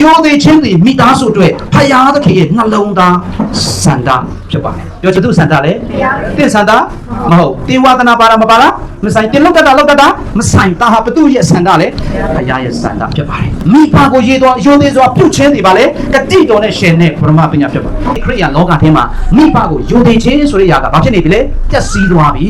ရိုသေချင်းသည်မိသားစုတွေဖယားသခင်ရဲ့နှလုံးသားစန္ဒဖြစ်ပါတယ်ပြောချင်သူစန္ဒလေတင်စန္ဒမဟုတ်တင်ဝါသနာပါတာမပါလားမဆိုင်တင်လောက်တာမဆိုင်တာဟာဘသူရဲ့စန္ဒလေဖယားရဲ့စန္ဒဖြစ်ပါတယ်မိဘကိုရေးတော်ရိုသေစွာပြုတ်ချင်းတွေပါလေကတိတော်နဲ့ရှင်နဲ့ပရမပညာဖြစ်ပါတယ်ခရိယာလောကထဲမှာမိဘကိုရိုသေချင်းဆိုတဲ့ຢာကဘာဖြစ်နေပြီလဲပျက်စီးသွားပြီ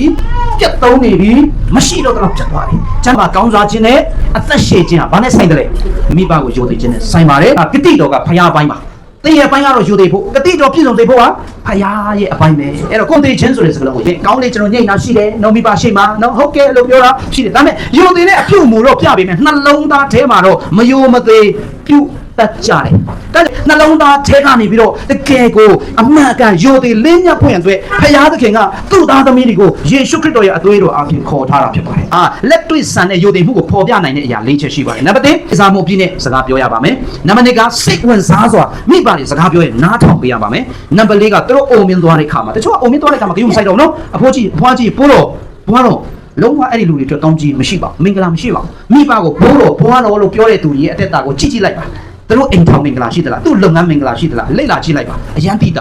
ပြတ်သုံးနေပြီမရှိတော့တော့ပြတ်သွားပြီကျမ်းမှာကောင်းစွာခြင်းနဲ့အသက်ရှည်ခြင်းဟာဘာနဲ့ဆိုင်တယ်လဲမိဘကိုယိုသိခြင်းနဲ့ဆိုင်ပါတယ်ဂတိတော်ကဖယားပိုင်းပါတင်းရဲ့ပိုင်းကတော့ယိုသိဖို့ဂတိတော်ပြည့်စုံသိဖို့ဟာဖယားရဲ့အပိုင်းပဲအဲ့တော့ကုန်သိခြင်းဆိုတဲ့စကားလုံးကိုကောင်းလေးကျွန်တော်ညိတ်နာရှိတယ်နော်မိဘရှိမှာနော်ဟုတ်ကဲ့လို့ပြောတာရှိတယ်ဒါပေမဲ့ယိုသိတဲ့အပြုမူတော့ပြပေးမယ်နှလုံးသားထဲမှာတော့မယိုမသေးပြုတတ်ကြတယ်ဒါနှလုံးသားထဲကနေပြီးတော့တကယ်ကိုအမှန်ကန်ယိုသိလင်းညပ်ဖွင့်အတွက်ဖယားသခင်ကသူ့သားသမီးတွေကိုယေရှုခရစ်တော်ရဲ့အသွေးတော်အပြင်ခေါ်ထားတာဖြစ်ပါတယ်လက်တွေ့ဆန်တဲ့ယိုသိမှုကိုပေါ်ပြနိုင်တဲ့အရာ၄ချက်ရှိပါတယ်နံပါတ်1စာမှုပြည့်နဲ့စကားပြောရပါမယ်နံပါတ်2ကစိတ်ဝင်စားစွာမိဘတွေစကားပြောရင်နားထောင်ပေးရပါမယ်နံပါတ်4ကသူတို့အုံမင်းသွားတဲ့ခါမှာတချို့ကအုံမင်းသွားတဲ့ခါမှာဂရုမစိုက်တော့ဘူးနော်အဖိုးကြီးဘွားကြီးပိုးတော့ဘွားတော့လုံးဝအဲ့ဒီလူတွေအတွက်ကောင်းကြီးမရှိပါဘူးမင်္ဂလာမရှိပါဘူးမိဘကိုဘိုးတော်ဘွားတော်လို့ပြောတဲ့သူကြီးရဲ့အသက်တာကိုကြည့်လိုက်ပါသူတို့အိမ်ထောင်မင်္ဂလာရှိသလားသူ့လုပ်ငန်းမင်္ဂလာရှိသလားလိမ့်လာကြည့်လိုက်ပါအရန်တိတာ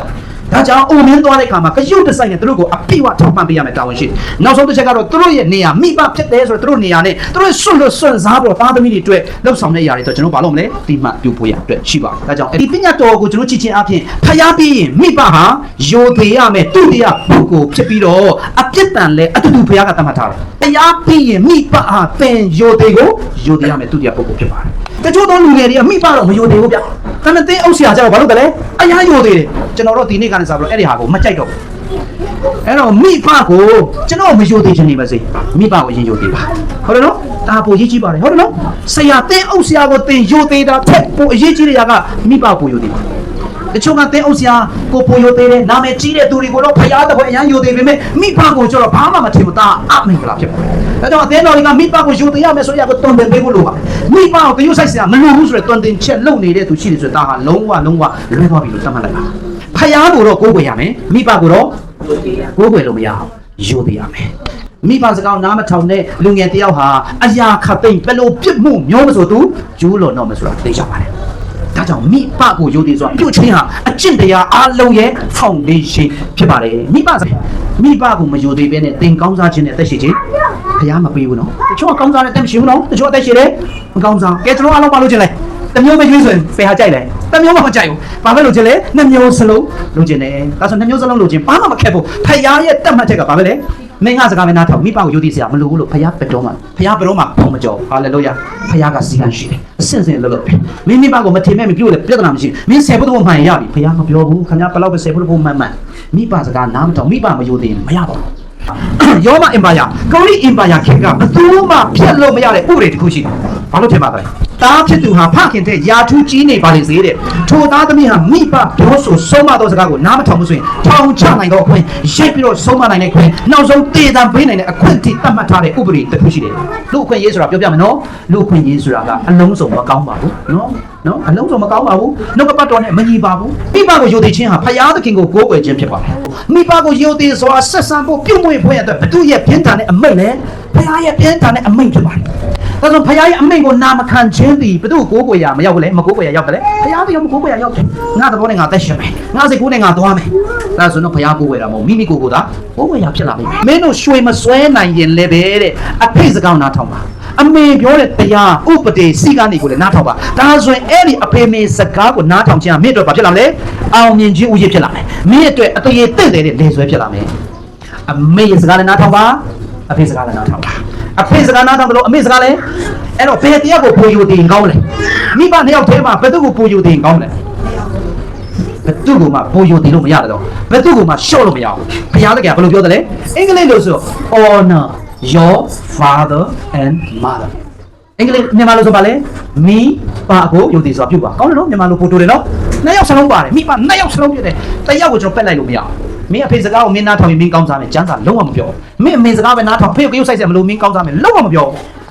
ဒါကြောင့်အုံမင်းသွားတဲ့ခါမှာကရုတ်တစိုက်နဲ့သူတို့ကိုအပြည့်အဝထောက်ပံ့ပေးရမယ်တာဝန်ရှိတယ်နောက်ဆုံးတစ်ချက်ကတော့သူတို့ရဲ့နေရာမိဘဖြစ်တယ်ဆိုတော့သူတို့နေရာနဲ့သူတို့စွန့်စားပြီးတော့သားသမီးတွေအတွက်လှုပ်ဆောင်တဲ့ຢာတွေဆိုကျွန်တော်ဘာလို့မလဲတိမှတ်ပြုဖို့ရအတွက်ရှိပါတယ်ဒါကြောင့်ဒီပညာတော်ကိုကျွန်တော်ကြည့်ခြင်းအပြင်ဖျားပြီးရင်မိဘဟာယိုသေးရမယ်သူတရားပုဂ္ဂိုလ်ဖြစ်ပြီးတော့အပြစ်တန်လဲအတူတူဖျားကတတ်မှတ်ထားတယ်ဖျားပြီးရင်မိဘဟာသင်ယိုသေးကိုယိုသေးရမယ်သူတရားပုဂ္ဂိုလ်ဖြစ်ပါတယ်တချို့သောလူငယ်တွေကမိဘတော့မယိုသေးဘူးဗျဒါပေမဲ့တင်းအုပ်ဆရာကျတော့ဘာလို့လဲအရာယိုသေးတယ်ကျွန်တော်တို့ဒီနေ့ကနေစပြီးတော့အဲ့ဒီဟာကိုမကြိုက်တော့ဘူးအဲ့တော့မိဘကိုကျွန်တော်မယိုသေးချင်နေပါစေမိဘကိုအရင်ယိုသေးပါဟုတ်တယ်နော်ဒါပိုရေးကြည့်ပါတယ်ဟုတ်တယ်နော်ဆရာတင်းအုပ်ဆရာကိုတင်ယိုသေးတာထက်ပိုအရေးကြီးတဲ့ຢာကမိဘကိုယိုသေးပါတချို့ကတင်းအုပ်ဆရာကိုပိုယိုသေးတယ်နာမည်ကြီးတဲ့သူတွေကိုတော့ဖျားတဲ့ဘွယ်အရန်ယိုသေးပေမဲ့မိဘကိုကျတော့ဘာမှမထင်ဘူးဒါအမင်္ဂလာဖြစ်ပါတယ်ဒါကြောင့်အသင်းတော်တွေကမိဘကိုယိုသေးရမယ်ဆိုရကိုတွန်တင်ပေးဖို့လိုပါတယ်မိဘကိုတရုတ်ဆိုင်ဆရာမလိုဘူးဆိုရယ်တွန်တင်ချက်လုပ်နေတဲ့သူရှိတယ်ဆိုတော့ဒါဟာလုံးဝလွဲသွားပြီလို့သတ်မှတ်လိုက်ပါဖျားကိုတော့ကိုးကွယ်ရမယ်မိဘကိုတော့ကိုးကွယ်လို့မရအောင်ယိုသေးရမယ်မိဘစကားနားမထောင်တဲ့လူငယ်တယောက်ဟာအရာခတ်သိမ့်ဘယ်လိုပြစ်မှုမျိုးမဆိုသူကျူးလွန်တော့မယ်ဆိုတာသိကြပါတယ်ဒါကြောင့်မိဘကိုယိုသေးဆိုတာပြုတ်ချင်းဟာအကျင့်တရားအလုံးရဲ့ foundation ဖြစ်ပါတယ်မိဘကိုမယိုသေးဘဲနဲ့သင်ကောင်းစားခြင်းနဲ့တက်ရှိခြင်းဘုရားမပေးဘူးနော်တချို့ကကောင်းစားတဲ့တက်မရှိဘူးနော်တချို့အသက်ရှိတယ်မကောင်းစားကဲကျွန်တော်အားလုံးပါလို့ခြင်းလဲတမျိုးပဲကျွေးဆိုရင်ဖယ်ဟာကြိုက်လဲတမျိုးမှမကြိုက်ဘူးဘာပဲလို့ခြင်းလဲနှစ်မျိုးစလုံးလို့ခြင်းတယ်ဒါဆိုနှစ်မျိုးစလုံးလို့ခြင်းဘာမှမခက်ဘူးဖခင်ရဲ့တတ်မှတ်ချက်ကဘာပဲလဲမင်းကစကားမနာထောက်မိဘကိုယိုသေးစရာမလိုဘူးလို့ဖခင်ဘယ်တော့မှဘုံမကြောဟာလေလုယာဖခင်ကစီကံရှိတယ်အစင်လို့ပဲမင်းမိဘကိုမထင်မဲ့မပြုတ်လေပြဿနာမရှိဘူးမင်းဆယ်ဖို့တော့မှန်ရပြီဖခင်မပြောဘူးခင်ဗျာဘယ်လောက်ပဲဆယ်ဖို့တော့မှန်မိဘစကားနားမထောက်မိဘမယိုသေးမရပါဘူးယောမအင်ပါယာဂေါလိအင်ပါယာခေတ်ကဘယ်သူမှဖျက်လို့မရတဲ့ဥပဒေတစ်ခုရှိတယ်ဘာလို့ထင်ပါသလဲတားဖြစ်သူဟာဖခင်တဲ့ယာထူးကြီးနေပါလေစေတဲ့ထိုသားသမီးဟာမိဘပြောဆိုဆုံးမသောစကားကိုနားမထောင်ဘူးဆိုရင်ထောင်ချနိုင်တော့အခွင့်ရိတ်ပြီးတော့ဆုံးမနိုင်တဲ့ခွင့်နောက်ဆုံးတည်တံပေးနိုင်တဲ့အခွင့်အထိသတ်မှတ်ထားတဲ့ဥပဒေတစ်ခုရှိတယ်လူအခွင့်ရေးဆိုတာပြောပြမယ်နော်လူအခွင့်ရေးဆိုတာကအလုံးစုံမကောင်းပါဘူးနော်အလုံးစုံမကောင်းပါဘူးနှုတ်ကပတ်တော်နဲ့မညီပါဘူးမိဘကိုယိုသေးခြင်းဟာဖယားသခင်ကိုကိုးကွယ်ခြင်းဖြစ်ပါတယ်မိဘကိုယိုသေးဆိုတာဆက်ဆံဖို့ပြုတ်မွေ့ဖွင့်ရတဲ့ဘသူရဲ့ပြင်းထန်တဲ့အမိန့်နဲ့ဖယားရဲ့ပြင်းထန်တဲ့အမိန့်ဖြစ်ပါတယ်ဒါဆိုဖယားရဲ့အမိန့်ကိုနာမခံခြင်းသည်ဘသူကိုးကွယ်ရမရောက်ဘူးလေမကိုးကွယ်ရရောက်တယ်လေဖယားကရောမကိုးကွယ်ရရောက်တယ်ငါသဘောနဲ့ငါသက်ရှင်မယ်ငါစိတ်ကူးနဲ့ငါသွားမယ်ဒါဆိုတော့ဖယားကိုးကွယ်တာမဟုတ်မိမိကိုယ်ကိုယ်သာကိုးကွယ်ရဖြစ်လာပြီမင်းတို့ရွှေမစွဲနိုင်ရင်လည်းပဲတဲ့အဖိတ်စကားနားထောင်ပါအမေပြောတဲ့တရားဥပဒေစီကနေကိုလည်းနားထောင်ပါဒါဆိုရင်အဲ့ဒီအဖေမေစကားကိုနားထောင်ခြင်းအမြင့်အတွက်ဘာဖြစ်လာမလဲအောင်မြင်ခြင်းဥယျာဉ်ဖြစ်လာမယ်မင်းအတွက်အတရေတင့်တယ်လေဆွဲဖြစ်လာမယ်အမေစကားလည်းနားထောင်ပါအဖေစကားလည်းနားထောင်ပါအဖေစကားနားထောင်တယ်လို့အမေစကားလည်းအဲ့တော့ဘယ်တရားကိုပူယူတင်ကောင်းလဲမိဘနှစ်ယောက်တည်းမှာဘယ်သူကိုပူယူတင်ကောင်းလဲဘယ်သူကမှပူယူတင်လို့မရတယ်တော့ဘယ်သူကမှရှော့လို့မရဘူးဘုရားတကယ်ဘယ်လိုပြောတယ်လဲအင်္ဂလိပ်လို့ဆို honor your father and mother အင်္ဂလိပ်မြန်မာလိုဆိုပါလေမိဘကိုယုံကြည်စွာပြုပါကောင်းတယ်နော်မြန်မာလိုပို့တိုးတယ်နော်နှစ်ယောက်စလုံးပါတယ်မိဘနှစ်ယောက်စလုံးပြတယ်တစ်ယောက်ကိုကျွန်တော်ပက်လိုက်လို့မရဘူးမင်းအဖေစကားကိုမင်းနားထောင်ရင်မင်းကောင်းစားမယ်ကျန်းစာလုံးဝမပြောမင်းအမေစကားပဲနားထောင်ဖေကိုရုပ်ဆိုင်ဆက်မလို့မင်းကောင်းစားမယ်လုံးဝမပြော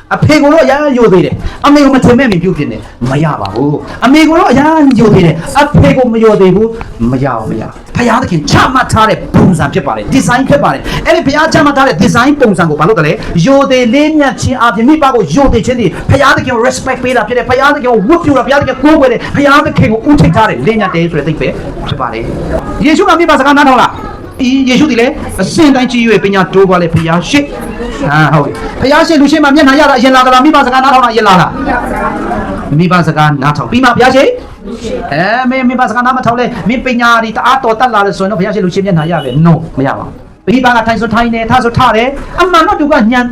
အဖေကိုတော့အရန်ယိုသေးတယ်အမေကိုမထင်မဲ့မင်းပြုတ်ပြနေမရပါဘူးအမေကိုတော့အရန်ယိုသေးတယ်အဖေကိုမယိုသေးဘူးမရဘူးဖ ဖယားသခင်ချမှတ်ထားတဲ့ပုံစံဖြစ်ပါတယ်ဒီဇိုင်းဖြစ်ပါတယ်အဲ့ဒီဖယားချမှတ်ထားတဲ့ဒီဇိုင်းပုံစံကိုဘာလို့တလဲယိုသေးလေးမြတ်ခြင်းအပြင်မိဘကိုယိုသေးခြင်းဒီဖယားသခင်ကို respect ပေးတာဖြစ်တယ်ဖယားသခင်ကိုဝတ်ပြုတာဖယားသခင်ကိုကိုးကွယ်တယ်ဖယားသခင်ကိုဦးထိပ်ထားတယ်လေးမြတ်တယ်ဆိုတဲ့သိပဲဖြစ်ပါတယ်ယေရှုကမိဘစကားနားထောင်လားယေရှုဒီလေအစဉ်တိုင်းကြီးရွယ်ပညာတိုးပွားလေဖယားရှိဟုတ်ပြီဖယားရှိလူရှိမှမျက်နှာရတာအရင်လာကြလားမိဘစကားနားထောင်တာအရင်လာလားမိဘစကားနားထောင်ပြီးမှဖယားရှိမိဘစကားနားမထောင်လဲမင်းပညာဒီတအားတော်တတ်လာလို့ဆိုရင်တော့ဖယားရှိလူရှိမျက်နှာရပဲ no မရပါဘူးမိဘကထိုင်ဆိုထိုင်နေထားဆိုထားတယ်အမှန်တော့သူကညာ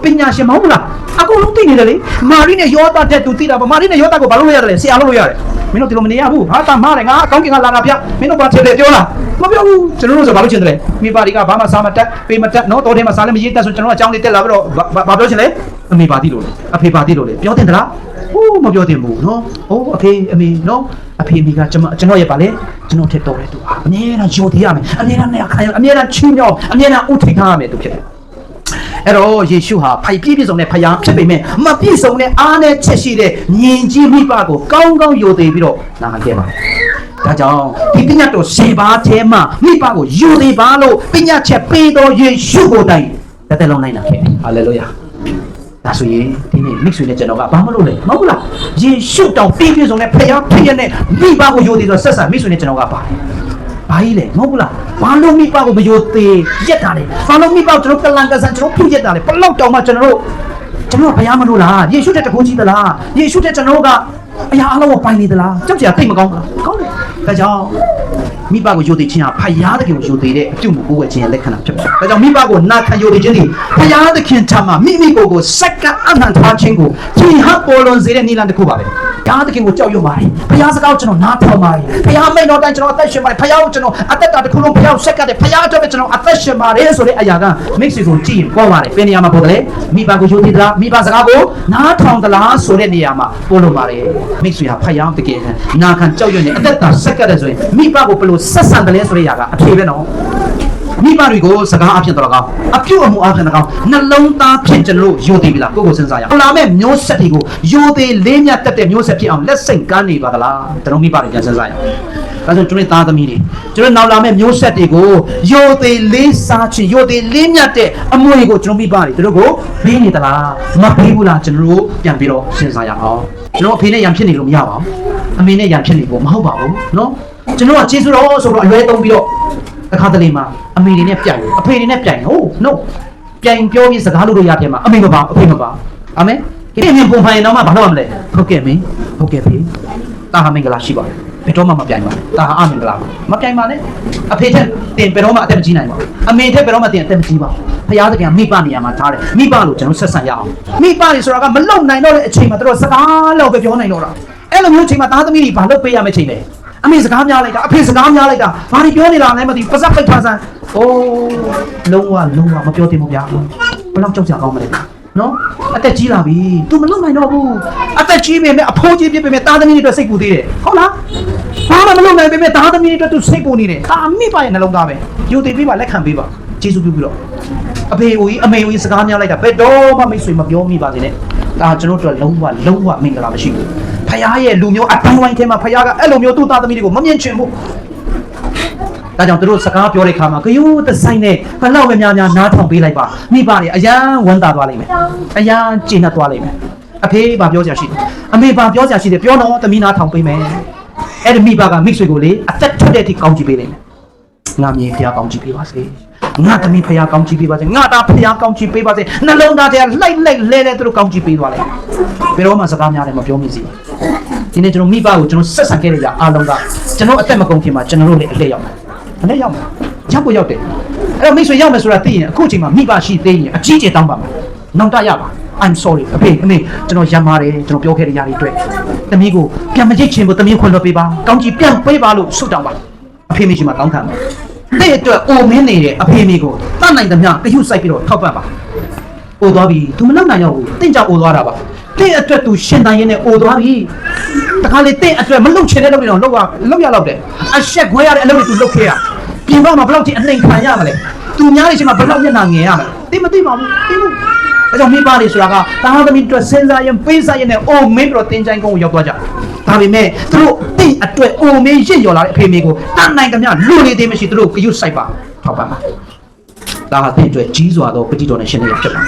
ပညာရှင်မဟုတ်လားအကုန်လုံးသိနေတယ်လေမာရီနဲ့ယောသတဲ့သူသိတာပါမာရီနဲ့ယောသကိုဘာလို့လုပ်ရတယ်လဲဆရာလုပ်လို့ရတယ်မင်းတို့ဒီလိုမနေရဘူးဟာတာမားတယ်ငါအကောင်းကင်ကလာတာဗျမင်းတို့ဘာထည့်တယ်ပြောလားမပြောဘူးကျွန်တော်တို့ဆိုဘာလို့ချင်တယ်လဲမိဘတွေကဘာမှစားမတက်ပေးမတက်နော်တော်တယ်မှာစားလည်းမရေးတက်ဆိုကျွန်တော်ကအကြောင်းလေးတက်လာပြီးတော့ဘာပြောချင်လဲအမေပါတိလို့လေအဖေပါတိလို့လေပြောတင်သလားဟိုးမပြောတင်ဘူးနော်ဟိုးအဖေအမေနော်အဖေမိကကျွန်တော်ရဲ့ပါလေကျွန်တော်ထက်တော်တယ်သူအမြဲတမ်းယိုသေးရမယ်အမြဲတမ်းနဲ့ခိုင်အမြဲတမ်းချီးမြှောက်အမြဲတမ်းဥထိတ်ထားရမယ်သူဖြစ်တယ်အဲ့တော့ယေရှုဟာဖိုင်ပြည့်စုံတဲ့ဖယားဖြစ်ပေမဲ့မပြည့်စုံတဲ့အားနဲ့ချက်ရှိတဲ့မြင်ကြီးမိဘကိုကောင်းကောင်းယိုသေးပြီးတော့နာခဲ့ပါဒါကြောင့်ဒီပညာတော်စေပါထဲမှာမိဘကိုယိုသေးပါလို့ပညာချက်ပေးတော်ယေရှုကိုတိုင်တက်လုံးနိုင်တာခဲ့ဟာလေလုယာဒါဆိုရင်ဒီနေ့မိတ်ဆွေနဲ့ကျွန်တော်ကဘာမလို့လဲမဟုတ်လားယေရှုတောင်ပြည့်စုံတဲ့ဖယားဖြစ်ရတဲ့မိဘကိုယိုသေးတော့ဆက်ဆက်မိတ်ဆွေနဲ့ကျွန်တော်ကပါတယ်ဘာကြီးလဲမဟုတ်ဘူးလားဘာလို့မိဘကိုမယိုသေးရက်တာလဲဘာလို့မိဘကိုကျွန်တော်ကလန်ကဆန်ကျွန်တော်ပြုတ်ရက်တာလဲဘလောက်တောင်မှကျွန်တော်ဘုရားမလို့လားယေရှုတဲ့တကူကြီးသလားယေရှုတဲ့ကျွန်တော်ကအရာအလုံးကိုပိုင်နေသလားကြောက်ကြသိမကောင်းဘူးကောင်းတယ်ဒါကြောင့်မိဘကိုယိုသေးခြင်းဟာဖယားသခင်ကိုယိုသေးတဲ့အပြုမှုကိုဝယ်ခြင်းရဲ့လက္ခဏာဖြစ်ပါတယ်ဒါကြောင့်မိဘကိုနာခံယိုသေးခြင်းဒီဖယားသခင်ထံမှာမိမိကိုစက္ကအနန္တထားခြင်းကိုထင်ဟပ်ပေါ်လွန်စေတဲ့နိလန်တစ်ခုပါပဲဘုရားသခင်ကိုကြောက်ရွံ့ပါတယ်ဘုရားစကားကိုကျွန်တော်နားထောင်ပါတယ်ဘုရားမိန့်တော်တိုင်းကျွန်တော်အသက်ရှင်ပါတယ်ဘုရားကိုကျွန်တော်အသက်တာတစ်ခုလုံးဘုရားကိုဆက်ကတဲ့ဘုရားအတွက်ပဲကျွန်တော်အသက်ရှင်ပါတယ်ဆိုတဲ့အရာကမိတ်ဆွေကိုကြည့်ရင်ပေါ်ပါတယ်ဘယ်နေရာမှာပေါ်တယ်လဲမိဘကိုယိုသေးသလားမိဘစကားကိုနားထောင်သလားဆိုတဲ့နေရာမှာပေါ်လို့ပါတယ်မိတ်ဆွေဟာဘုရားတကယ်နာခံကြောက်ရွံ့နေအသက်တာဆက်ကတဲ့ဆိုရင်မိဘကိုဘယ်လိုဆက်ဆံတယ်လဲဆိုတဲ့အရာကအဖြေပဲနော်မိဘတွေကိုစကားအဖြစ်တော်ကောင်းအပြုအမူအဖြစ်တော်ကောင်းနှလုံးသားဖြင့်ကျွန်တော်ယိုသေးပြီလားကိုယ်ကိုစဉ်းစားရအောင်လာမဲ့မျိုးဆက်တွေကိုယိုသေးလေးမြတ်တက်တဲ့မျိုးဆက်ဖြစ်အောင်လက်စိတ်ကမ်းနေပါသလားကျွန်တော်မိဘတွေပြန်စဉ်းစားရအောင်ဒါဆိုကျွန်တော်သားသမီးတွေကျွန်တော်နောက်လာမဲ့မျိုးဆက်တွေကိုယိုသေးလေးစားခြင်းယိုသေးလေးမြတ်တဲ့အမွေကိုကျွန်တော်မိဘတွေတို့ကိုပေးနေသလားမပေးဘူးလားကျွန်တော်တို့ပြန်ပြီးတော့စဉ်းစားရအောင်ကျွန်တော်အဖေနဲ့ရံဖြစ်နေလို့မရပါဘူးအမေနဲ့ရံဖြစ်နေဖို့မဟုတ်ပါဘူးနော်ကျွန်တော်ကကျေးဇူးတော်ဆိုတော့အလွဲသုံးပြီးတော့အခါတလေမှာအမေတွေနဲ့ပြိုင်အဖေတွေနဲ့ပြိုင်ဟုတ် no ပြိုင်ပြောပြီးစကားလို့ရပြမှာအမေမပါအဖေမပါအာမင်ဒီနေ့ပုံဖိုင်တော့မှဘာလို့မလဲဟုတ်ကဲ့မင်းဟုတ်ကဲ့ဖေတာဟာမင်္ဂလာရှိပါတယ်ဘယ်တော့မှမပြိုင်ပါနဲ့တာဟာအမင်္ဂလာမပြိုင်ပါနဲ့အဖေထက်တင်ဘယ်တော့မှအသက်မကြီးနိုင်ပါဘူးအမေထက်ဘယ်တော့မှတင်အသက်မကြီးပါဘူးဖခင်သခင်မိဘနေရာမှာထားတယ်မိဘလို့ကျွန်တော်ဆက်ဆံရအောင်မိဘတွေဆိုတာကမလုံနိုင်တော့တဲ့အချိန်မှာတို့စကားလောက်ပဲပြောနိုင်တော့တာအဲ့လိုမျိုးအချိန်မှာသားသမီးတွေဘာလုပ်ပေးရမယ့်ချိန်လဲအမေစကားများလိုက်တာအဖေစကားများလိုက်တာဘာတွေပြောနေတာလဲမသိဘူးပါစပ်ပိတ်ထားစမ်းအိုးလုံးဝမပြောသင့်ဘူးဗျာဘယ်လောက်ကြောက်ကြကောင်းမလဲနော်အသက်ကြီးလာပြီ तू မလုံနိုင်တော့ဘူးအသက်ကြီးပေမဲ့အဖိုးကြီးပြပေမဲ့သားသမီးတွေအတွက်စိတ်ပူသေးတယ်ဟုတ်လားဘာမှမလုံနိုင်ပေမဲ့သားသမီးတွေအတွက် तू စိတ်ပူနေတယ်ဒါအမိပါရဲ့နှလုံးသားပဲယူတည်ပေးပါလက်ခံပေးပါကျေးဇူးပြုပြီးတော့အဖေဦးကြီးအမေဦးကြီးစကားများလိုက်တာဘယ်တော့မှမိတ်ဆွေမပြောမိပါစေနဲ့ဒါကျွန်တော်တို့လုံးဝမင်္ဂလာမရှိဘူးဖခင်ရဲ့လူမျိုးအတိုင်းဝိုင်းထဲမှာဖခင်ကအဲ့လိုမျိုးသူ့သားသမီးတွေကိုမမြင်ချင်ဘူးဒါကြောင့်တို့စကားပြောတဲ့ခါမှာဂယိုးတဆိုင်နဲ့ဘလောက်ပဲများနားထောင်ပေးလိုက်ပါမိဘတွေအယံဝမ်းသာသွားလိမ့်မယ်အယံကျေနပ်သွားလိမ့်မယ်အဖေဘာပြောစရာရှိတယ်အမေဘာပြောစရာရှိတယ်ပြောတော့သမီးနားထောင်ပေးမယ်အဲ့ဒီမိဘကမိတ်ဆွေကိုလေအသက်ထွက်တဲ့အထိကောင်းကြည့်ပေးလိမ့်မယ်ငါမြင်ဖခင်ကောင်းကြည့်ပေးပါစေငါသမီးဖခင်ကောင်းကြည့်ပေးပါစေငါသားဖခင်ကောင်းကြည့်ပေးပါစေနှလုံးသားထဲလိုက်လဲသူတို့ကောင်းကြည့်ပေးသွားလိမ့်မယ်ဘယ်တော့မှစကားများတယ်မပြောမိစေဒီနေ့ကျွန်တော်မိဘကိုကျွန်တော်ဆက်ဆံခဲ့ရတဲ့အားလုံးကကျွန်တော်အသက်မကုန်ခင်မှာကျွန်တော်တို့လည်းအလှည့်ရောက်တယ်ရောက်ကိုရောက်တယ်အဲ့တော့မိတ်ဆွေရောက်မယ်ဆိုတာသိရင်အခုချိန်မှာမိဘရှိသေးရင်အကြီးကျယ်တောင်းပါမယ်နောက်တရပါ I'm sorry အဖေကျွန်တော်ရမ်းပါတယ်ကျွန်တော်ပြောခဲ့တဲ့ຢာတွေအတွက်သမီးကိုပြန်မကြည့်ချင်ဘူးသမီးခွင့်လွှတ်ပေးပါကောင်းကြီးပြန်ပေးပါလို့ဆုတောင်းပါအဖေမိရှိမှတောင်းခံတယ်တဲ့အတွက်အိုမင်းနေတဲ့အဖေမိကိုတတ်နိုင်သမျှအယူဆိုင်ပြီးတော့ထောက်ပံ့ပါအိုသွားပြီ तू မလောက်နိုင်တော့ဘူးတင့်ကြောက်အိုသွားတာပါတဲ့အတွက် तू ရှင်တန်ရင်နဲ့အိုသွားပြီတခါလေတဲ့အတွက်မလုံချင်တဲ့လုပ်နေတော့လောက်ရလောက်တယ်အဆက်ခွဲရတဲ့အလုပ်တွေ तू လုပ်ခဲ့ရပြင်ပမှာဘယ်လောက်ထိအနှိမ်ခံရမလဲသူများတွေရှိမှဘယ်လောက်မျက်နှာငယ်ရမလဲသိမသိပါဘူးသိဘူးအဲကြောင့်မိဘတွေဆိုတာကသားသမီးတို့စဉ်းစားရင်ပေးစားရင်နဲ့အိုမင်းတို့တင်ချိုင်းကုန်းကိုရောက်သွားကြဒါပေမဲ့သူတို့ တိအတွက်အိုမင်းရင့်ရော်လာတဲ့အဖေမေကိုတန်နိုင်သမျှလူနေသေးမရှိသူတို့ကရုစိုက်ပါထောက်ပါမှာဒါဟာတဲ့အတွက်ကြီးစွာသောပဋိတော်နဲ့ရှင်နေရဖြစ်ပါ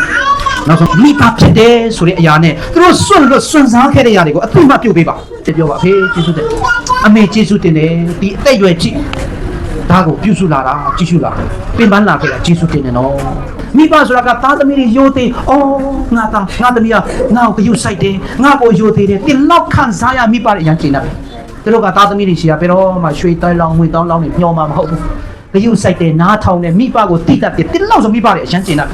နောက်ဆုံးမိဘဖြစ်တယ်ဆိုတဲ့အရာနဲ့သူတို့စွန့်စားခဲ့တဲ့အရာတွေကိုအသိမှပြုတ်ပေးပါတပြောပါအဖေကျေးဇူးတင်အမေကျေးဇူးတင်တယ်ဒီအသက်ရွယ်ကြည့်ဒါကိုပြုစုလာတာကြည့်ရှုလာပင်ပန်းလာခဲ့တာကျေးဇူးတင်တယ်နော်မိဘဆိုတာကသားသမီးတွေယိုသေးအော်ငါသမီးကငါ့ကိုဂရုစိုက်တယ်ငါ့ကိုယိုသေးတယ်တင်လောက်ခံစားရမိဘတွေအရင်ကျင်တယ်သူတို့ကသားသမီးတွေရှိရဘယ်တော့မှရွှေတိုင်းလောင်းငွေတောင်းလောင်းနေမျောမှာမဟုတ်ဘူးဂရုစိုက်တယ်နားထောင်တယ်မိဘကိုတိတတ်တယ်တင်လောက်ဆိုမိဘတွေအရင်ကျင်တယ်